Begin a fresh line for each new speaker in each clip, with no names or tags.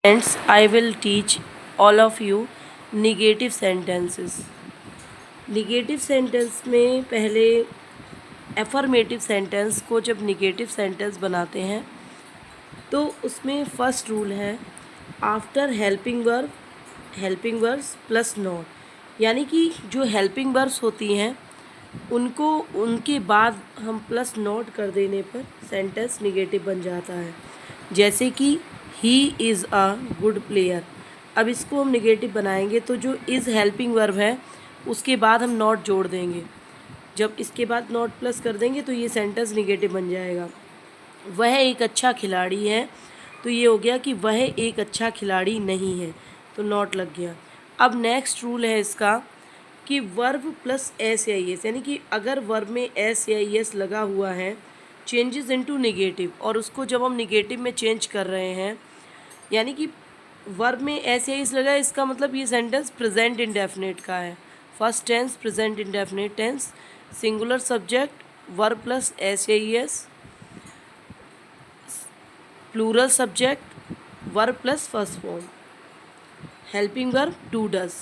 Friends, I will teach all of you negative sentences. Negative sentence में पहले affirmative sentence को जब negative sentence बनाते हैं तो उसमें फर्स्ट रूल है after helping verbs plus not, यानी कि जो हेल्पिंग वर्ब्स होती हैं उनको उनके बाद हम प्लस नॉट कर देने पर सेंटेंस नेगेटिव बन जाता है। जैसे कि he is a good player. अब इसको हम नेगेटिव बनाएंगे तो जो इज़ हेल्पिंग वर्ब है उसके बाद हम नॉट जोड़ देंगे। जब इसके बाद नॉट प्लस कर देंगे तो ये सेंटेंस नेगेटिव बन जाएगा। वह एक अच्छा खिलाड़ी है, तो ये हो गया कि वह एक अच्छा खिलाड़ी नहीं है, तो नॉट लग गया। अब नेक्स्ट रूल है इसका कि वर्ब प्लस एस या एस, यानी कि अगर वर्ब में एस या एस लगा हुआ है चेंजेस इनटू नेगेटिव, और उसको जब हम नेगेटिव में चेंज कर रहे हैं यानी कि वर्ब में एस या एस लगा है, इसका मतलब ये सेंटेंस प्रेजेंट इंडेफिनिट का है। First tense present indefinite tense, singular subject verb plus s या es, plural subject verb plus first form, helping verb do does.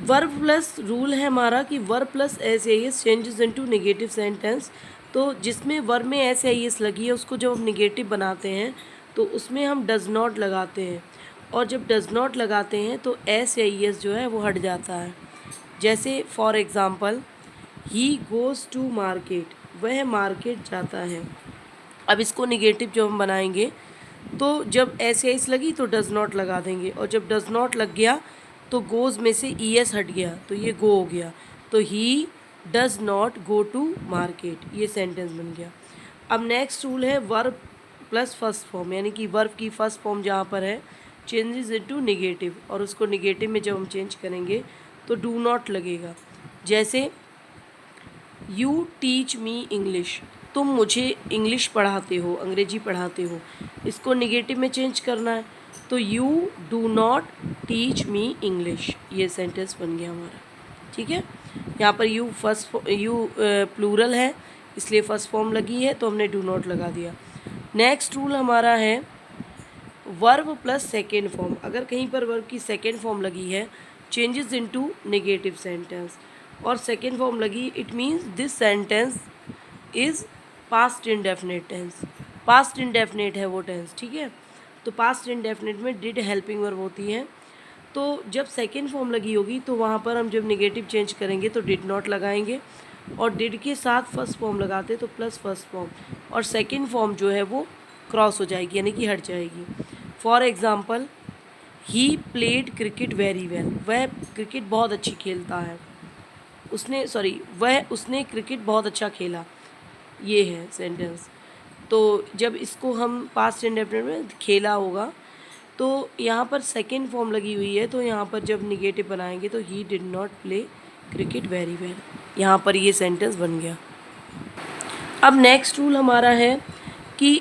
Verb plus rule है हमारा कि वर्ब प्लस एस या es changes into negative sentence. तो जिसमें verb में S या S लगी है उसको जब हम नेगेटिव बनाते हैं तो उसमें हम डज नॉट लगाते हैं, और जब डज नॉट लगाते हैं तो एस या एस जो है वो हट जाता है। जैसे for example he goes to market, वह मार्केट जाता है। अब इसको नेगेटिव जब हम बनाएंगे तो जब एस या एस लगी तो डज नॉट लगा देंगे, और जब डज नॉट लग गया तो गोज़ में से ई एस हट गया तो ये गो हो गया, तो he does not go to market, ये सेंटेंस बन गया। अब नेक्स्ट रूल है वर्ब प्लस फर्स्ट फॉर्म, यानी कि वर्ब की फर्स्ट फॉर्म जहाँ पर है चेंजेस इनटू नेगेटिव, और उसको नेगेटिव में जब हम चेंज करेंगे तो डू नॉट लगेगा। जैसे यू टीच मी इंग्लिश, तुम मुझे इंग्लिश पढ़ाते हो, अंग्रेजी पढ़ाते हो, इसको नेगेटिव में चेंज करना है तो you do not teach me English, ये सेंटेंस बन गया हमारा। ठीक है, यहाँ पर यू प्लूरल है इसलिए फर्स्ट फॉर्म लगी है तो हमने डू नॉट लगा दिया। नेक्स्ट रूल हमारा है वर्ब प्लस सेकेंड फॉर्म। अगर कहीं पर वर्ब की सेकेंड फॉर्म लगी है चेंजेस इनटू नेगेटिव सेंटेंस, और सेकेंड फॉर्म लगी it means this sentence is past indefinite tense. Past indefinite है वो टेंस, ठीक है। तो पास्ट इंडेफिनिट में डिड हेल्पिंग वर्ब होती है, तो जब सेकेंड फॉर्म लगी होगी तो वहाँ पर हम जब नेगेटिव चेंज करेंगे तो डिड नॉट लगाएंगे, और डिड के साथ फर्स्ट फॉर्म लगाते तो प्लस फर्स्ट फॉर्म, और सेकेंड फॉर्म जो है वो क्रॉस हो जाएगी यानी कि हट जाएगी। For example he played cricket very well, वह क्रिकेट बहुत अच्छी खेलता है। उसने क्रिकेट बहुत अच्छा खेला, ये है सेंटेंस। तो जब इसको हम पास्ट इंडेफिनिट में खेला होगा तो यहाँ पर सेकेंड फॉर्म लगी हुई है, तो यहाँ पर जब निगेटिव बनाएंगे तो he did not play cricket very well, यहाँ पर ये सेंटेंस बन गया। अब नेक्स्ट रूल हमारा है कि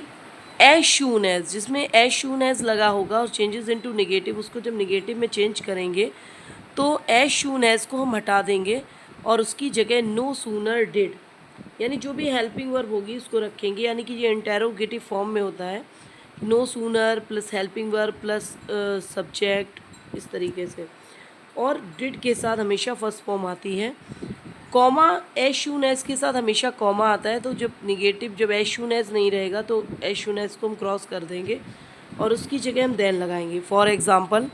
एज शून एज, जिसमें एज शून एज लगा होगा और चेंजेस इनटू नेगेटिव, उसको जब नेगेटिव में चेंज करेंगे तो एज शून एज को हम हटा देंगे और उसकी जगह नो सूनर डिड, यानी जो भी हेल्पिंग वर्ब होगी उसको रखेंगे, यानी कि ये इंटेरोगेटिव फॉर्म में होता है, no sooner plus helping verb plus subject, इस तरीके से। और डिड के साथ हमेशा फर्स्ट फॉर्म आती है, कॉमा एज शून एज के साथ हमेशा कॉमा आता है, तो जब निगेटिव जब एज शून एज नहीं रहेगा तो एज शून एज को हम क्रॉस कर देंगे और उसकी जगह हम देन लगाएंगे। For example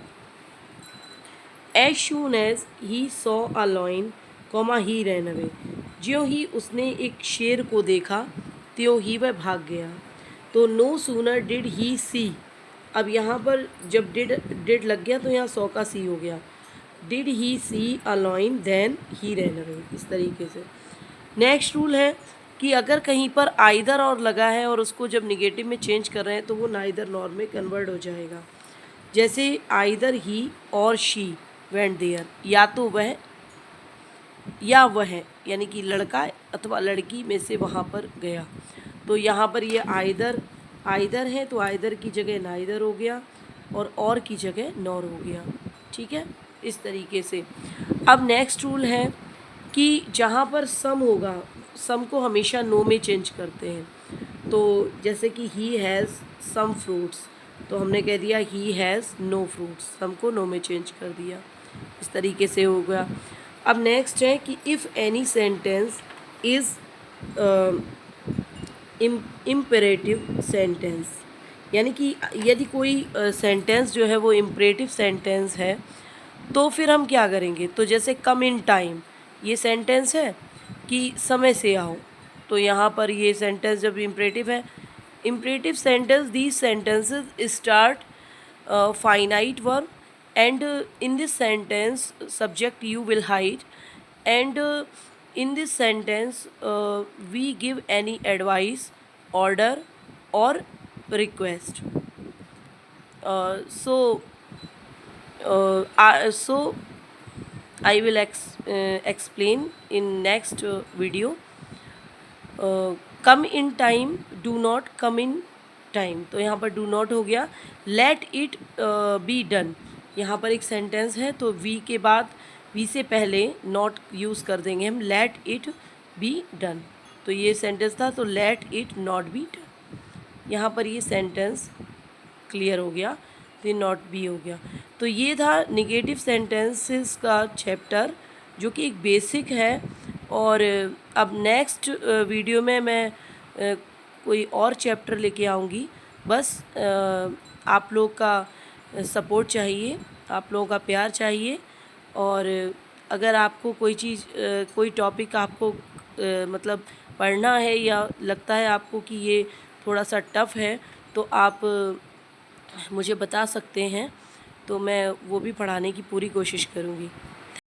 as soon as he saw a lion comma he ran away, ज्यों ही उसने एक शेर को देखा त्यों ही वह भाग गया। तो नो सूनर डिड ही सी, अब यहाँ पर जब डिड लग गया तो यहाँ सौ का सी हो गया, did he see a lion then he ran away, इस तरीके से। नेक्स्ट रूल है कि अगर कहीं पर आइदर और लगा है और उसको जब निगेटिव में चेंज कर रहे हैं तो वो नाइदर नॉर में कन्वर्ट हो जाएगा। जैसे आइदर ही और शी वेंट देयर, या तो वह या वह, यानी कि लड़का अथवा लड़की में से वहाँ पर गया, तो यहाँ पर ये आइदर है तो आइदर की जगह नाइदर हो गया और की जगह नॉर हो गया। ठीक है, इस तरीके से। अब नेक्स्ट रूल है कि जहाँ पर सम होगा, सम को हमेशा नो में चेंज करते हैं, तो जैसे कि ही हैज़ सम फ्रूट्स, तो हमने कह दिया ही हैज़ नो फ्रूट्स, सम को नो में चेंज कर दिया। इस तरीके से हो गया। अब नेक्स्ट है कि if any sentence is imperative sentence, यानी कि यदि कोई सेंटेंस जो है वो इम्पेरेटिव सेंटेंस है तो फिर हम क्या करेंगे। तो जैसे कम इन टाइम, ये सेंटेंस है कि समय से आओ, तो यहाँ पर ये सेंटेंस जब इम्पेरेटिव है, imperative sentence these sentences start finite verb, and in this sentence subject you will hide, and in this sentence we give any advice, order or request. So I will explain in next video. Come in time, do not come in time, तो यहाँ पर do not हो गया। Let it be done, यहाँ पर एक sentence है तो वी के बाद, वी से पहले नॉट यूज़ कर देंगे हम, लेट इट बी डन, तो ये सेंटेंस था, तो let it not be done, यहाँ पर ये सेंटेंस क्लियर हो गया, तो ये नॉट बी हो गया। तो ये था निगेटिव सेंटेंसेस का चैप्टर, जो कि एक बेसिक है। और अब नेक्स्ट वीडियो में मैं कोई और चैप्टर लेके आऊँगी। बस आप लोग का सपोर्ट चाहिए, आप लोगों का प्यार चाहिए। और अगर आपको कोई चीज़ कोई टॉपिक आपको मतलब पढ़ना है, या लगता है आपको कि ये थोड़ा सा टफ़ है, तो आप मुझे बता सकते हैं, तो मैं वो भी पढ़ाने की पूरी कोशिश करूँगी।